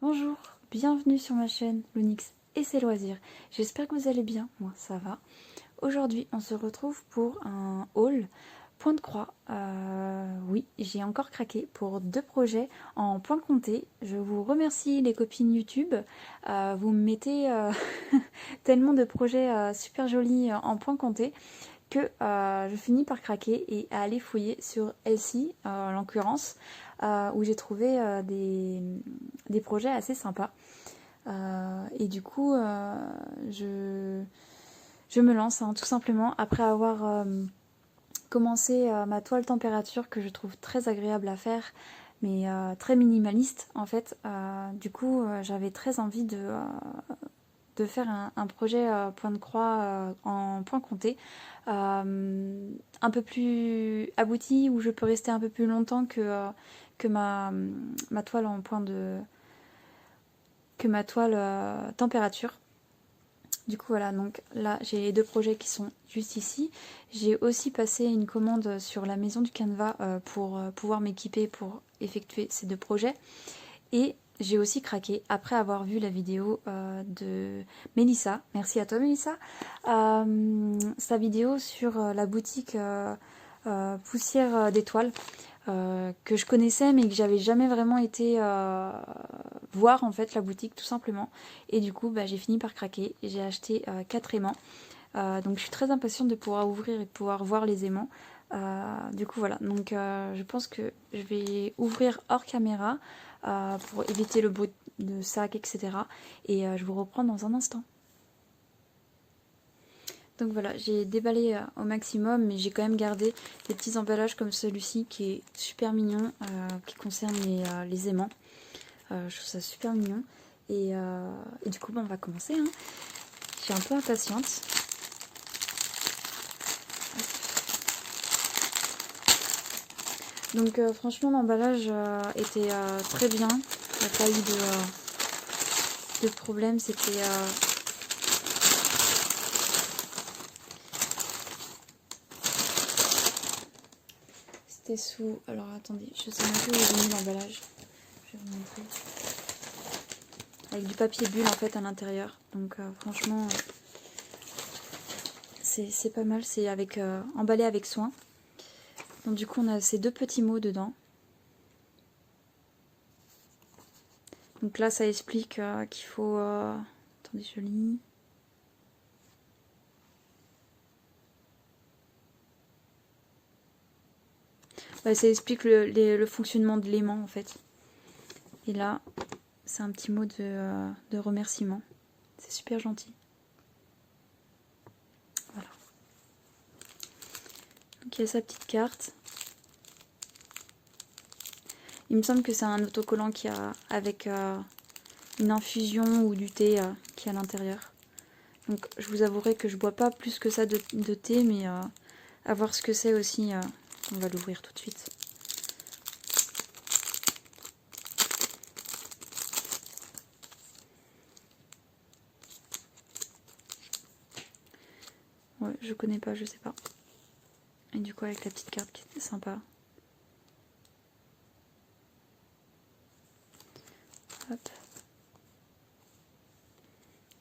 Bonjour, bienvenue sur ma chaîne Lunix et ses loisirs. J'espère que vous allez bien, moi ça va. Aujourd'hui on se retrouve pour un haul point de croix. Oui, j'ai encore craqué pour 2 projets en point compté. Je vous remercie les copines YouTube. Vous me mettez tellement de projets super jolis en point compté que je finis par craquer et à aller fouiller sur Etsy, en l'occurrence, où j'ai trouvé des projets assez sympas. Et du coup, je me lance tout simplement après avoir commencé ma toile température que je trouve très agréable à faire, mais très minimaliste en fait. Du coup, j'avais très envie de faire un projet point de croix en point compté, un peu plus abouti, où je peux rester un peu plus longtemps que ma toile en point de que ma toile température. Du coup voilà, donc là j'ai les 2 projets qui sont juste ici. J'ai aussi passé une commande sur la maison du Canva pour pouvoir m'équiper pour effectuer ces 2 projets. Et j'ai aussi craqué après avoir vu la vidéo de Mélissa. Merci à toi Mélissa. Sa vidéo sur la boutique Poussière d'étoiles, que je connaissais mais que j'avais jamais vraiment été voir en fait la boutique tout simplement. Et du coup j'ai fini par craquer. J'ai acheté 4 aimants. Donc je suis très impatiente de pouvoir ouvrir et de pouvoir voir les aimants. Du coup voilà, donc je pense que je vais ouvrir hors caméra pour éviter le bruit de sac, etc. Et je vous reprends dans un instant. Donc voilà, j'ai déballé au maximum, mais j'ai quand même gardé des petits emballages comme celui-ci qui est super mignon, qui concerne les aimants. Je trouve ça super mignon. Et du coup, on va commencer. Je suis un peu impatiente. Donc franchement, l'emballage était très bien. Il n'y a pas eu de problème. C'était sous... Alors attendez, je sais même plus où j'ai mis l'emballage. Je vais vous montrer. Avec du papier bulle en fait à l'intérieur. Donc franchement, c'est pas mal. C'est avec emballé avec soin. Donc du coup, on a ces 2 petits mots dedans. Donc là, ça explique qu'il faut... Attendez, je lis. Bah, ça explique le fonctionnement de l'aimant en fait. Et là, c'est un petit mot de remerciement. C'est super gentil. Voilà. Donc il y a sa petite carte. Il me semble que c'est un autocollant qui a avec une infusion ou du thé qui est à l'intérieur. Donc je vous avouerai que je bois pas plus que ça de thé, mais à voir ce que c'est aussi. On va l'ouvrir tout de suite. Ouais, je connais pas, je sais pas. Et du coup avec la petite carte qui était sympa. Hop.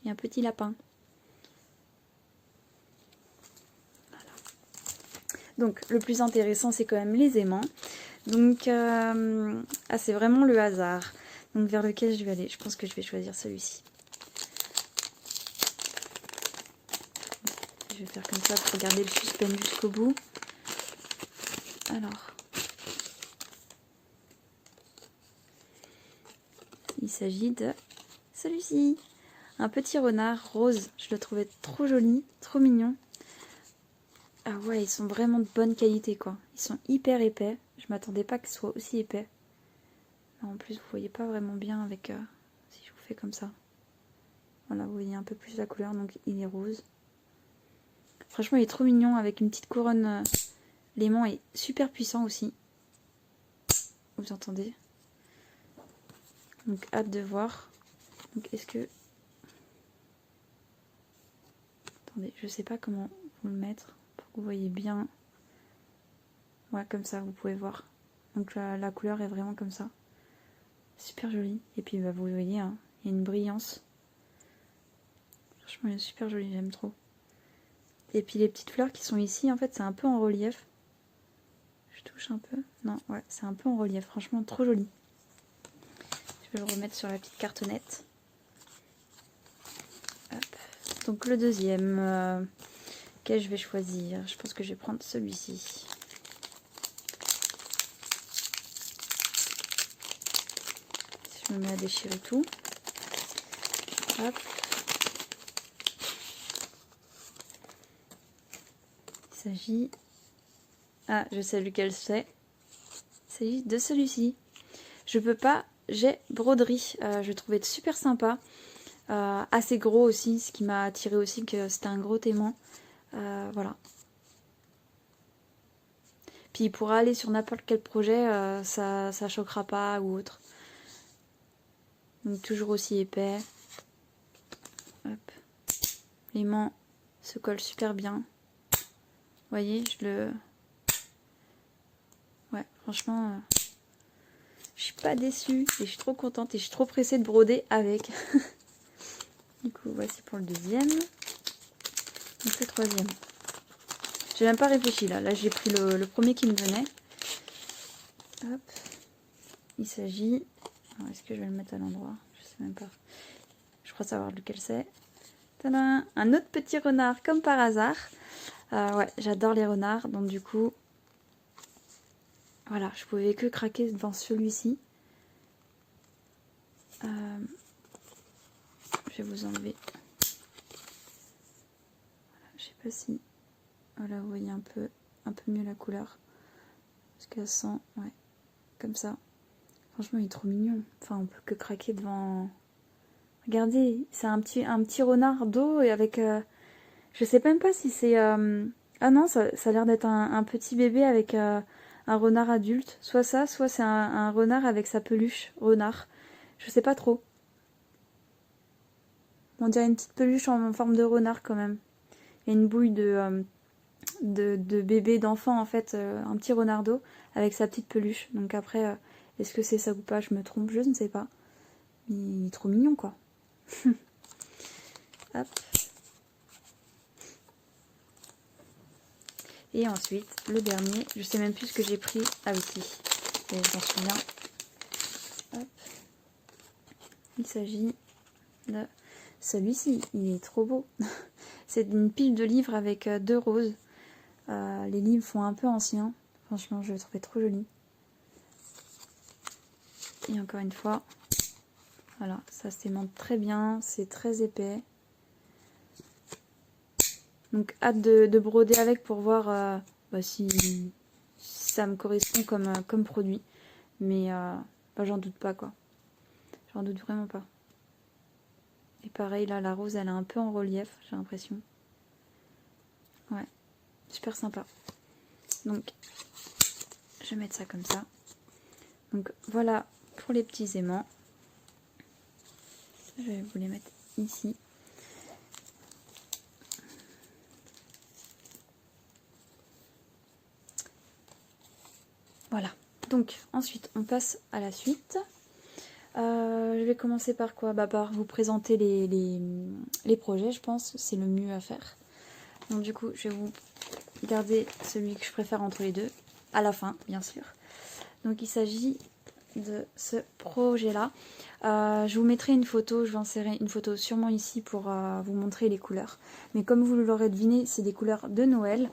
Il y a un petit lapin. Voilà. Donc le plus intéressant c'est quand même les aimants. Donc c'est vraiment le hasard. Donc vers lequel je vais aller. Je pense que je vais choisir celui-ci. Je vais faire comme ça pour garder le suspense jusqu'au bout. Alors, il s'agit de celui-ci. Un petit renard rose. Je le trouvais trop joli, trop mignon. Ah ouais, ils sont vraiment de bonne qualité quoi. Ils sont hyper épais. Je m'attendais pas qu'ils soient aussi épais. En plus, vous voyez pas vraiment bien avec... si je vous fais comme ça. Voilà, vous voyez un peu plus la couleur, donc il est rose. Franchement, il est trop mignon avec une petite couronne. L'aimant est super puissant aussi. Vous entendez? Donc hâte de voir. Donc est-ce que... Attendez, je sais pas comment vous le mettre pour que vous voyez bien. Ouais, comme ça, vous pouvez voir. Donc la couleur est vraiment comme ça. super joli. Et puis bah, vous voyez, hein, il y a une brillance. Franchement, elle est super jolie, j'aime trop. Et puis les petites fleurs qui sont ici, en fait, c'est un peu en relief. Je touche un peu. Non, ouais, c'est un peu en relief. Franchement, trop joli. Je vais le remettre sur la petite cartonnette. Hop. Donc le deuxième, quel je vais choisir? Je pense que je vais prendre celui-ci. Je me mets à déchirer tout. Hop. Il s'agit... Ah, je sais lequel c'est. Il s'agit de celui-ci. Je peux pas, j'ai broderie. Je trouvais super sympa. Assez gros aussi, ce qui m'a attiré aussi que c'était un gros aimant. Voilà. Puis il pourra aller sur n'importe quel projet, ça choquera pas ou autre. Donc toujours aussi épais. Hop. L'aimant se colle super bien. Vous voyez, je le... Ouais, franchement, je suis pas déçue et je suis trop contente et je suis trop pressée de broder avec. Du coup, voici pour le deuxième. Donc le troisième. J'ai même pas réfléchi là. Là, j'ai pris le premier qui me venait. Hop. Il s'agit... Est-ce que je vais le mettre à l'endroit? Je sais même pas. Je crois savoir lequel c'est. Tadam! Un autre petit renard, comme par hasard. Ouais, j'adore les renards. Donc du coup... Voilà, je pouvais que craquer devant celui-ci. Je vais vous enlever. Je sais pas si... Voilà, vous voyez un peu mieux la couleur. Parce qu'elle sent... Ouais, comme ça. Franchement, il est trop mignon. Enfin, on peut que craquer devant... Regardez, c'est un petit renard d'eau et avec... je sais même pas si c'est... Ah non, ça a l'air d'être un petit bébé avec un renard adulte. Soit ça, soit c'est un renard avec sa peluche renard. Je sais pas trop. On dirait une petite peluche en forme de renard quand même. Il y a une bouille de bébé, d'enfant en fait. Un petit renard d'eau avec sa petite peluche. Donc après, est-ce que c'est ça ou pas? Je me trompe, je ne sais pas. Il est trop mignon quoi. Hop. Et ensuite, le dernier, je sais même plus ce que j'ai pris. Ah oui, si, j'en souviens. Hop. Il s'agit de celui-ci, il est trop beau. C'est une pile de livres avec 2 roses. Les livres font un peu anciens. Franchement, je le trouvais trop joli. Et encore une fois, voilà, ça s'aimante très bien, c'est très épais. Donc hâte de broder avec pour voir si ça me correspond comme produit. Mais bah, j'en doute pas quoi. J'en doute vraiment pas. Et pareil là, la rose elle est un peu en relief, j'ai l'impression. Ouais, super sympa. Donc je vais mettre ça comme ça. Donc voilà pour les petits aimants. Je vais vous les mettre ici. Voilà, donc ensuite on passe à la suite. Je vais commencer par quoi? Bah, par vous présenter les projets, je pense, c'est le mieux à faire. Donc du coup, je vais vous garder celui que je préfère entre les deux, à la fin, bien sûr. Donc il s'agit de ce projet-là. Je vous mettrai une photo, je vous insérer une photo sûrement ici pour vous montrer les couleurs. Mais comme vous l'aurez deviné, c'est des couleurs de Noël.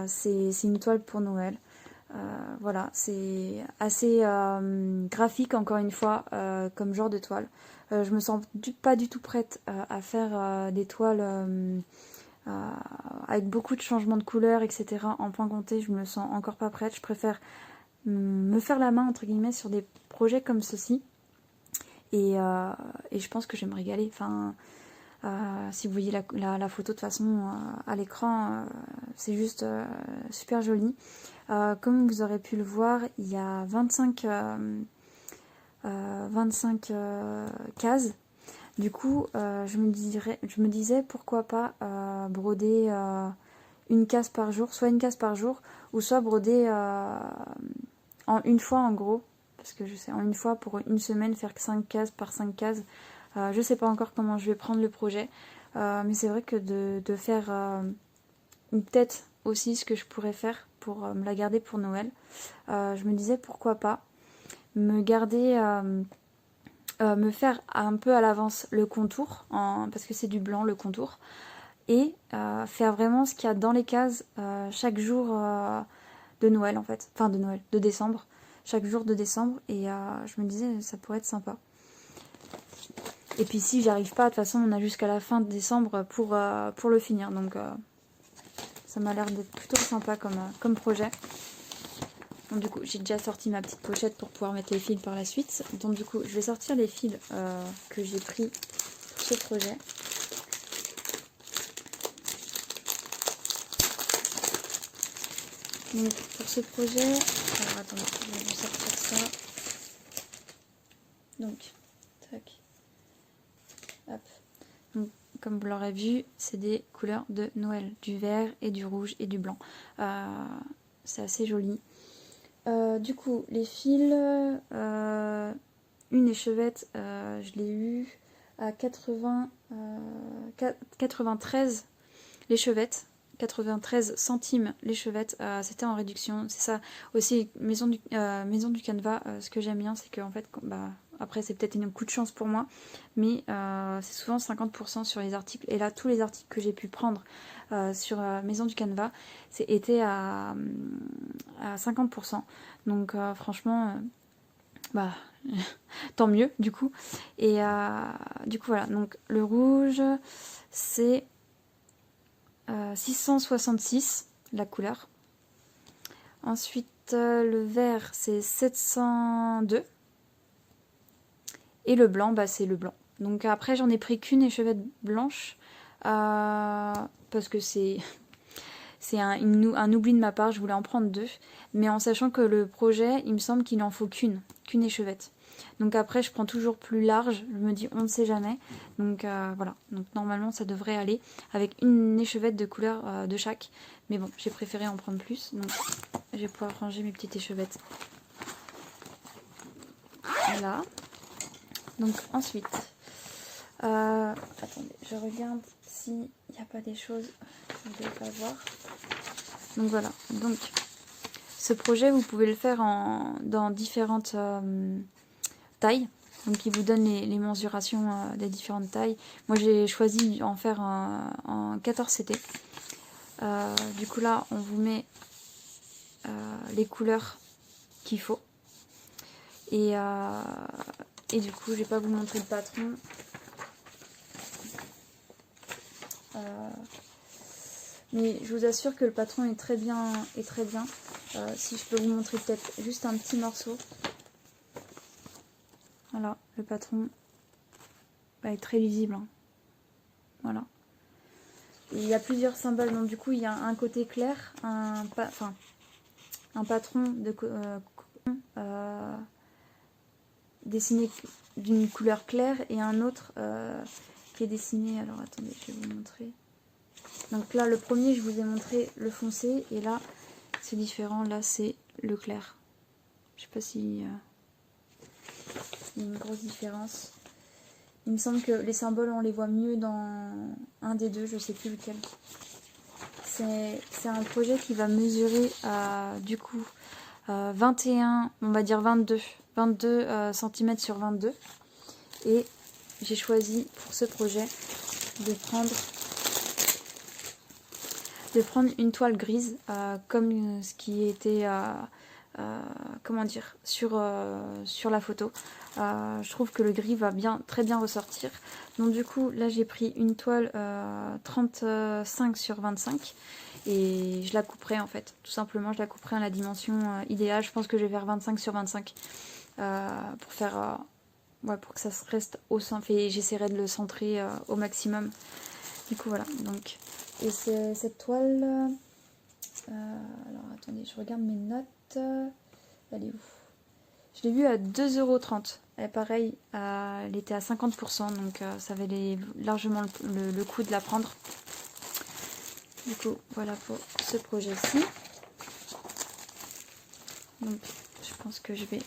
C'est une toile pour Noël. Voilà, c'est assez graphique encore une fois comme genre de toile. Je me sens pas du tout prête à faire des toiles avec beaucoup de changements de couleurs, etc. En point compté, je me sens encore pas prête. Je préfère me faire la main entre guillemets sur des projets comme ceci. Et je pense que je vais me régaler. Enfin, si vous voyez la photo de toute façon à l'écran, c'est juste super joli. Comme vous aurez pu le voir, il y a 25 cases. Du coup, je me disais pourquoi pas broder une case par jour, soit une case par jour, ou soit broder en une fois en gros. parce que je sais, en une fois, pour une semaine, faire 5 cases par 5 cases, je sais pas encore comment je vais prendre le projet, mais c'est vrai que de faire, ou peut-être aussi ce que je pourrais faire pour me la garder pour Noël, je me disais pourquoi pas me garder, me faire un peu à l'avance le contour, parce que c'est du blanc le contour, et faire vraiment ce qu'il y a dans les cases chaque jour de Noël en fait, enfin de Noël, de décembre, chaque jour de décembre, et je me disais ça pourrait être sympa. Et puis si j'y arrive pas, de toute façon on a jusqu'à la fin de décembre pour le finir, donc ça m'a l'air d'être plutôt sympa comme projet. Donc du coup j'ai déjà sorti ma petite pochette pour pouvoir mettre les fils par la suite. Donc du coup je vais sortir les fils que j'ai pris pour ce projet. Donc pour ce projet, alors attendez, je vais vous sortir ça. Donc, tac, hop. Donc, comme vous l'aurez vu, c'est des couleurs de Noël, du vert et du rouge et du blanc. C'est assez joli. Du coup, les fils, une échevette, je l'ai eu à 93 l'échevette. 93 centimes l'échevette, c'était en réduction, c'est ça aussi. Maison du Canva, ce que j'aime bien, c'est que en fait, après c'est peut-être un coup de chance pour moi, mais c'est souvent 50% sur les articles, et là tous les articles que j'ai pu prendre sur Maison du Canva étaient à 50%, donc franchement tant mieux du coup. Et du coup voilà, donc le rouge c'est 666 la couleur. Ensuite le vert c'est 702 et le blanc c'est le blanc. Donc après j'en ai pris qu'une échevette blanche parce que c'est un oubli de ma part, je voulais en prendre deux, mais en sachant que le projet il me semble qu'il en faut qu'une échevette. Donc après je prends toujours plus large, je me dis on ne sait jamais, donc voilà, donc normalement ça devrait aller avec une échevette de couleur de chaque, mais bon j'ai préféré en prendre plus, donc je vais pouvoir ranger mes petites échevettes. Voilà, donc ensuite attendez, je regarde s'il n'y a pas des choses que je ne devais pas voir. Donc voilà, donc ce projet vous pouvez le faire dans différentes tailles, donc il vous donne les mensurations des différentes tailles. Moi j'ai choisi d'en faire en 14 CT. Du coup là on vous met les couleurs qu'il faut, et du coup je vais pas vous montrer le patron. Mais je vous assure que le patron est très bien. Si je peux vous montrer peut-être juste un petit morceau. Voilà, le patron est très lisible. Hein. Voilà. Et il y a plusieurs symboles, donc du coup il y a un côté clair, un patron de dessiné d'une couleur claire, et un autre qui est dessiné. Alors attendez, je vais vous montrer. Donc là le premier je vous ai montré le foncé, et là c'est différent, là c'est le clair. Je sais pas si il y a une grosse différence. Il me semble que les symboles on les voit mieux dans un des deux, je sais plus lequel. C'est un projet qui va mesurer du coup 21, on va dire 22 cm sur 22, et j'ai choisi pour ce projet de prendre une toile grise comme ce qui était comment dire sur la photo. Je trouve que le gris va très bien ressortir. Donc du coup là j'ai pris une toile 35 sur 25, et je la couperai en fait, tout simplement je la couperai à la dimension idéale. Je pense que je vais faire 25 sur 25 pour faire pour que ça se reste au centre, et j'essaierai de le centrer au maximum. Du coup voilà, donc, et c'est cette toile alors attendez, je regarde mes notes, elle est où? Je l'ai vue à 2,30 €. Et pareil, elle était à 50%, donc ça valait largement le coup de la prendre. Du coup, voilà pour ce projet-ci. Donc, je pense que je vais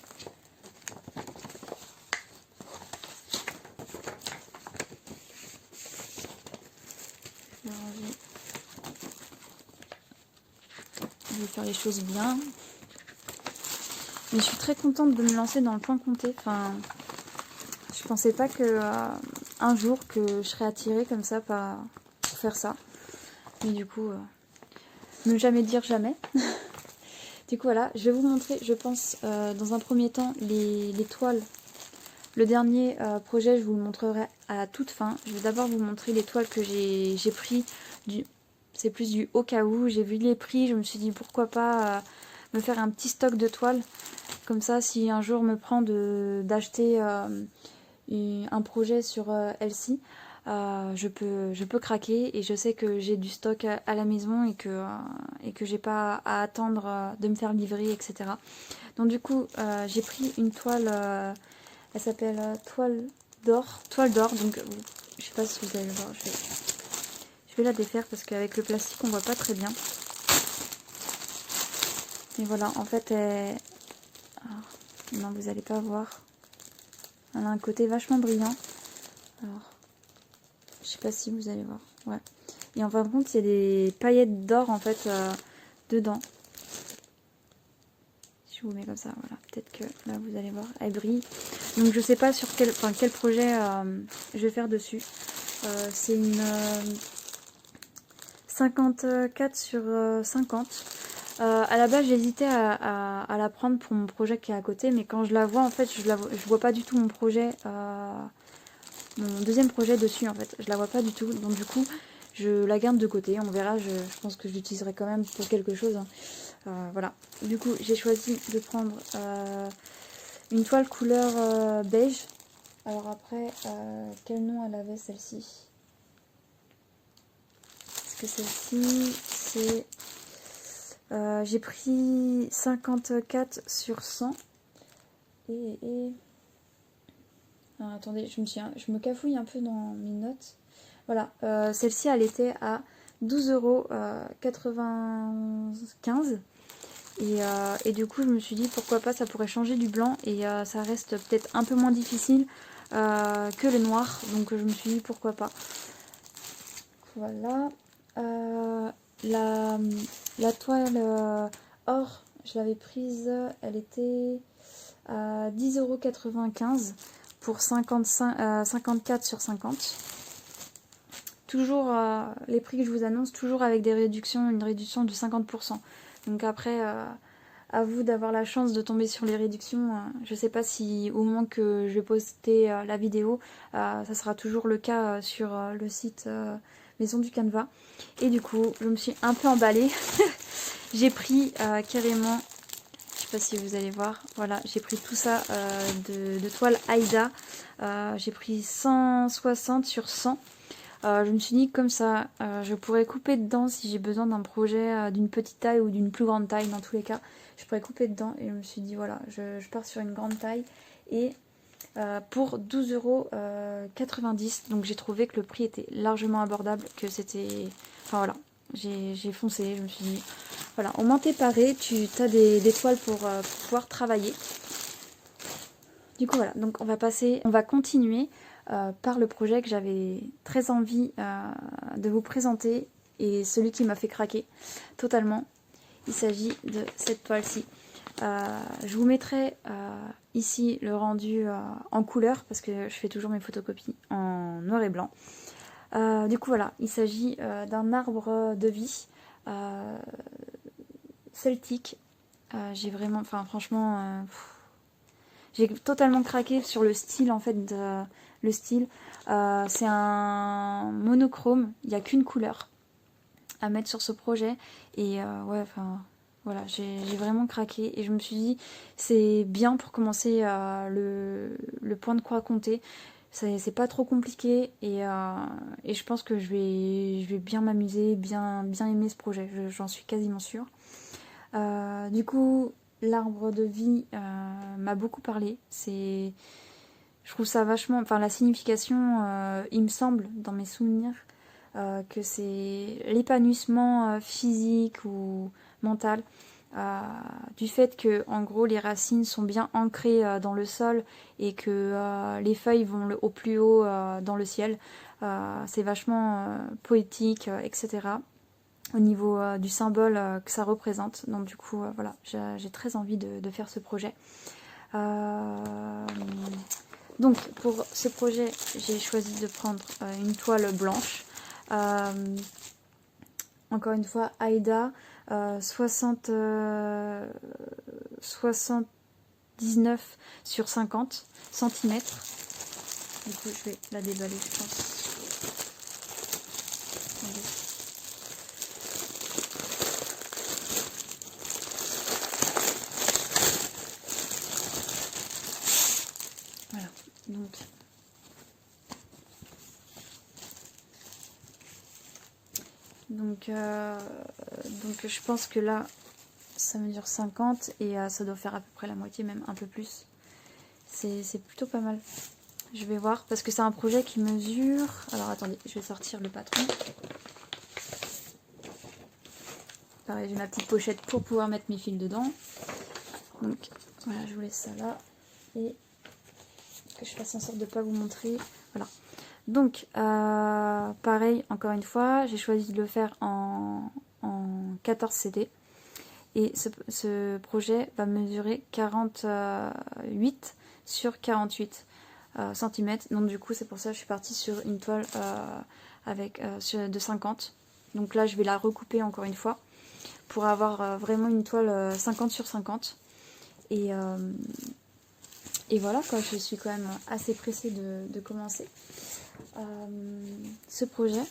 je vais faire les choses bien. Mais je suis très contente de me lancer dans le point comté. Enfin, je pensais pas que un jour que je serais attirée comme ça pour faire ça. Mais du coup, ne jamais dire jamais. Du coup voilà, je vais vous montrer, je pense, dans un premier temps, les toiles. Le dernier projet, je vous le montrerai à la toute fin. Je vais d'abord vous montrer les toiles que j'ai pris. C'est plus du au cas où. J'ai vu les prix, je me suis dit pourquoi pas me faire un petit stock de toiles. Comme ça, si un jour me prend d'acheter un projet sur Etsy, je peux craquer et je sais que j'ai du stock à la maison et que j'ai pas à attendre de me faire livrer, etc. Donc du coup, j'ai pris une toile... elle s'appelle toile d'or. Donc je sais pas si vous allez le voir. Je vais la défaire parce qu'avec le plastique on voit pas très bien. Et voilà, en fait, non, vous allez pas voir. Elle a un côté vachement brillant. Alors, je sais pas si vous allez voir. Ouais. Et en fin de compte, il y a des paillettes d'or en fait dedans. Si je vous mets comme ça, voilà. Peut-être que là vous allez voir, elle brille. Donc je sais pas sur quel projet je vais faire dessus. C'est une 54 sur 50. À la base j'hésitais à la prendre pour mon projet qui est à côté, mais quand je la vois en fait je vois pas du tout mon projet, mon deuxième projet dessus en fait, je la vois pas du tout, donc du coup je la garde de côté, on verra, je pense que je l'utiliserai quand même pour quelque chose, hein. Voilà, du coup j'ai choisi de prendre une toile couleur beige. Alors après, quel nom elle avait celle-ci? Est-ce que celle-ci c'est... j'ai pris 54 sur 100. Et... Alors, attendez, je me cafouille un peu dans mes notes. Voilà, celle-ci elle était à 12,95 €. Et du coup je me suis dit pourquoi pas, ça pourrait changer du blanc et ça reste peut-être un peu moins difficile que le noir. Donc je me suis dit pourquoi pas. Voilà. La toile or, je l'avais prise, elle était à 10,95 € pour 54 sur 50. Toujours les prix que je vous annonce, toujours avec des réductions, une réduction de 50%. Donc après, à vous d'avoir la chance de tomber sur les réductions. Je sais pas si au moment que je vais poster la vidéo, ça sera toujours le cas sur le site Maison du Canevas. Et du coup, je me suis un peu emballée. J'ai pris carrément, je sais pas si vous allez voir, voilà, j'ai pris tout ça de toile Aïda. J'ai pris 160 sur 100. Je me suis dit comme ça, je pourrais couper dedans si j'ai besoin d'un projet d'une petite taille ou d'une plus grande taille. Dans tous les cas, je pourrais couper dedans. Et je me suis dit voilà, je pars sur une grande taille. Et pour 12,90 €. Donc j'ai trouvé que le prix était largement abordable, que c'était... Enfin voilà, j'ai foncé, je me suis dit... Voilà, au moins t'es paré, tu as des toiles pour pouvoir travailler. Du coup voilà, donc on va continuer par le projet que j'avais très envie de vous présenter et celui qui m'a fait craquer totalement. Il s'agit de cette toile-ci. Je vous mettrai ici le rendu en couleur parce que je fais toujours mes photocopies en noir et blanc. Du coup voilà, il s'agit d'un arbre de vie celtique. J'ai vraiment, enfin franchement... j'ai totalement craqué sur le style en fait. Le style, c'est un monochrome, il n'y a qu'une couleur à mettre sur ce projet. Et ouais, enfin voilà, j'ai vraiment craqué. Et je me suis dit, c'est bien pour commencer le point de croix comté. C'est pas trop compliqué et je pense que je vais bien m'amuser, bien aimer ce projet, j'en suis quasiment sûre. Du coup, l'arbre de vie m'a beaucoup parlé. Je trouve ça vachement... Enfin, la signification, il me semble, dans mes souvenirs, que c'est l'épanouissement physique ou mental. Du fait que, en gros, les racines sont bien ancrées dans le sol et que les feuilles vont au plus haut dans le ciel. C'est vachement poétique, etc. au niveau du symbole que ça représente. Donc du coup, voilà, j'ai très envie de faire ce projet. Donc pour ce projet, j'ai choisi de prendre une toile blanche. Encore une fois, Aida 79 sur 50 centimètres. Du coup, je vais la déballer, je pense. Voilà, donc je pense que là, ça mesure 50 et ça doit faire à peu près la moitié, même un peu plus. C'est plutôt pas mal. Je vais voir, parce que c'est un projet qui mesure... Alors attendez, je vais sortir le patron. Pareil, j'ai ma petite pochette pour pouvoir mettre mes fils dedans. Donc voilà, je vous laisse ça là. Et que je fasse en sorte de ne pas vous montrer. Voilà. Donc, pareil, encore une fois, j'ai choisi de le faire en 14 CD. Et ce projet va mesurer 48 sur 48 cm. Donc du coup, c'est pour ça que je suis partie sur une toile de 50. Donc là, je vais la recouper encore une fois pour avoir vraiment une toile 50 sur 50. Et voilà, quoi, je suis quand même assez pressée de commencer ce projet.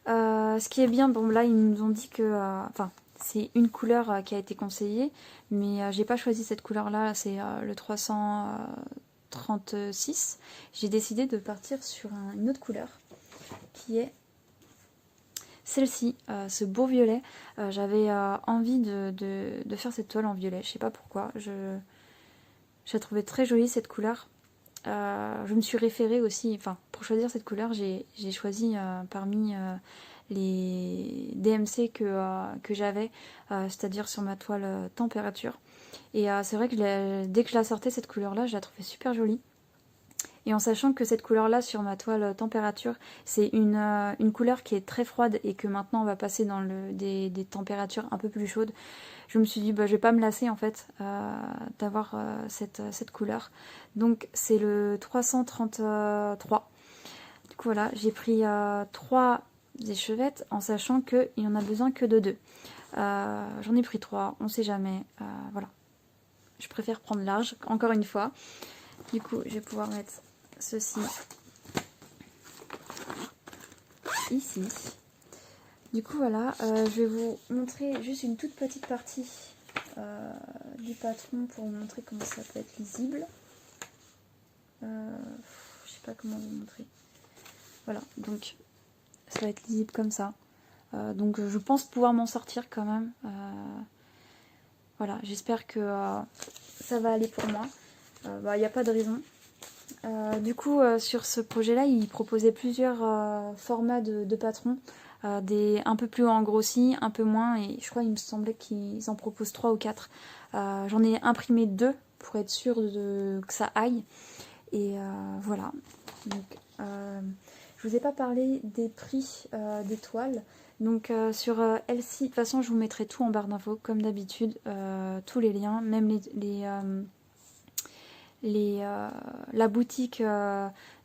Ce qui est bien, bon là, ils nous ont dit que... Enfin, c'est une couleur qui a été conseillée, mais j'ai pas choisi cette couleur-là, c'est le 336. J'ai décidé de partir sur une autre couleur, qui est celle-ci, ce beau violet. J'avais envie de faire cette toile en violet, je sais pas pourquoi. Je la trouvais très jolie cette couleur. Je me suis référée aussi, enfin pour choisir cette couleur, j'ai choisi parmi les DMC que j'avais, c'est-à-dire sur ma toile température. Et c'est vrai que dès que je la sortais, cette couleur-là, je la trouvais super jolie. Et en sachant que cette couleur-là sur ma toile température, c'est une couleur qui est très froide et que maintenant on va passer dans des températures un peu plus chaudes, je me suis dit, bah, je vais pas me lasser en fait d'avoir cette couleur. Donc c'est le 333. Du coup voilà, j'ai pris 3 échevettes en sachant qu'il n'y en a besoin que de 2. J'en ai pris 3, on sait jamais. Voilà. Je préfère prendre large, encore une fois. Du coup, je vais pouvoir mettre ceci ici. Du coup, voilà, je vais vous montrer juste une toute petite partie du patron pour vous montrer comment ça peut être lisible. Je sais pas comment vous montrer. Voilà, donc ça va être lisible comme ça. Donc je pense pouvoir m'en sortir quand même. Voilà, j'espère que ça va aller pour moi. Il n'y a pas de raison. Du coup, sur ce projet-là, il proposait plusieurs formats de patrons. Un peu plus en grossi, un peu moins, et je crois il me semblait qu'ils en proposent 3 ou 4. J'en ai imprimé 2 pour être sûre que ça aille. Et voilà. Donc, je vous ai pas parlé des prix des toiles. Donc sur Etsy, de toute façon je vous mettrai tout en barre d'infos comme d'habitude, tous les liens, même la boutique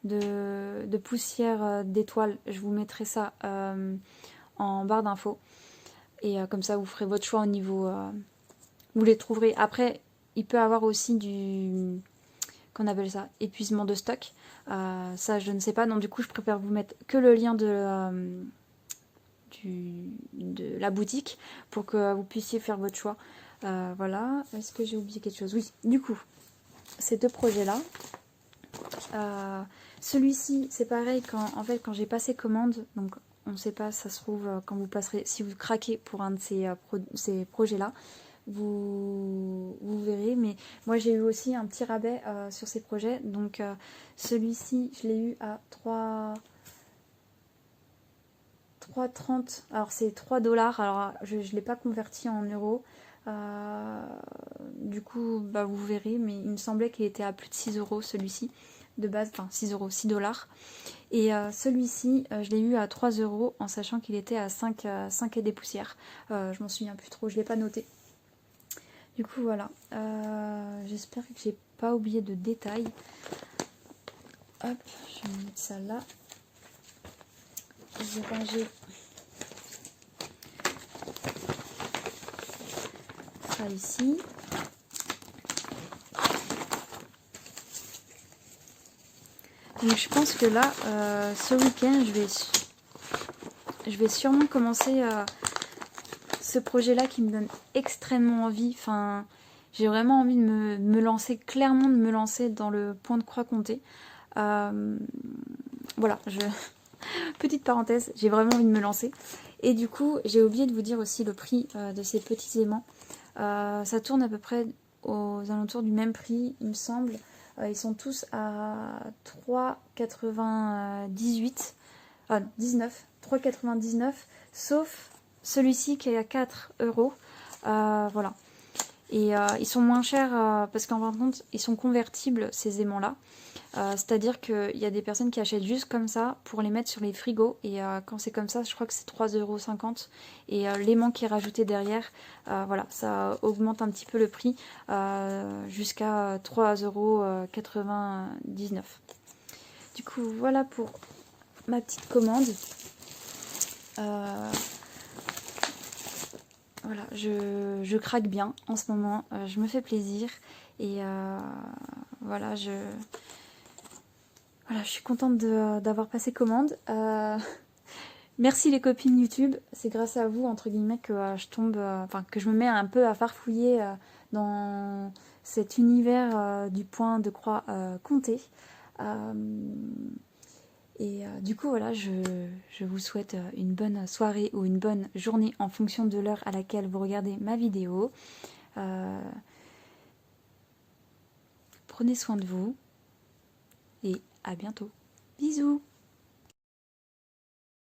de poussière d'étoiles, je vous mettrai ça en barre d'infos. Et comme ça vous ferez votre choix au niveau... vous les trouverez. Après, il peut avoir aussi du... qu'on appelle ça, épuisement de stock. Ça, je ne sais pas. Donc, du coup, je préfère vous mettre que le lien de la boutique pour que vous puissiez faire votre choix. Voilà. Est-ce que j'ai oublié quelque chose? Oui, du coup, ces 2 projets-là. Celui-ci, c'est pareil, quand j'ai passé commande, donc on ne sait pas, ça se trouve, quand vous passerez, si vous craquez pour un de ces projets-là, vous verrez, mais moi j'ai eu aussi un petit rabais sur ces projets, donc celui-ci je l'ai eu à 3,30, alors c'est 3 dollars, alors je ne l'ai pas converti en euros, du coup bah, vous verrez, mais il me semblait qu'il était à plus de 6 euros celui-ci, de base, enfin 6 euros, 6 dollars. Et celui-ci, je l'ai eu à 3 euros en sachant qu'il était à 5 et des poussières. Je m'en souviens plus trop, je ne l'ai pas noté. Du coup voilà, j'espère que j'ai pas oublié de détails. Hop, je vais mettre ça là. J'ai rangé ça ici. Donc je pense que là, ce week-end, je vais sûrement commencer ce projet-là qui me donne extrêmement envie. Enfin, j'ai vraiment envie de me lancer, clairement de me lancer dans le point de croix comté. Voilà, petite parenthèse, j'ai vraiment envie de me lancer. Et du coup, j'ai oublié de vous dire aussi le prix de ces petits aimants. Ça tourne à peu près aux alentours du même prix, il me semble. Ils sont tous à 3,98, 3,99, sauf celui-ci qui est à 4 euros. Voilà. Et ils sont moins chers parce qu'en fin de compte, ils sont convertibles ces aimants-là. C'est-à-dire qu'il y a des personnes qui achètent juste comme ça pour les mettre sur les frigos. Et quand c'est comme ça, je crois que c'est 3,50 €. Et l'aimant qui est rajouté derrière, voilà, ça augmente un petit peu le prix jusqu'à 3,99 €. Du coup, voilà pour ma petite commande. Voilà, je craque bien en ce moment. Je me fais plaisir. Et voilà, je suis contente d'avoir passé commande. Merci les copines YouTube, c'est grâce à vous, entre guillemets, que je tombe, que je me mets un peu à farfouiller dans cet univers du point de croix comté. Du coup, voilà, je vous souhaite une bonne soirée ou une bonne journée en fonction de l'heure à laquelle vous regardez ma vidéo. Prenez soin de vous et à bientôt. Bisous!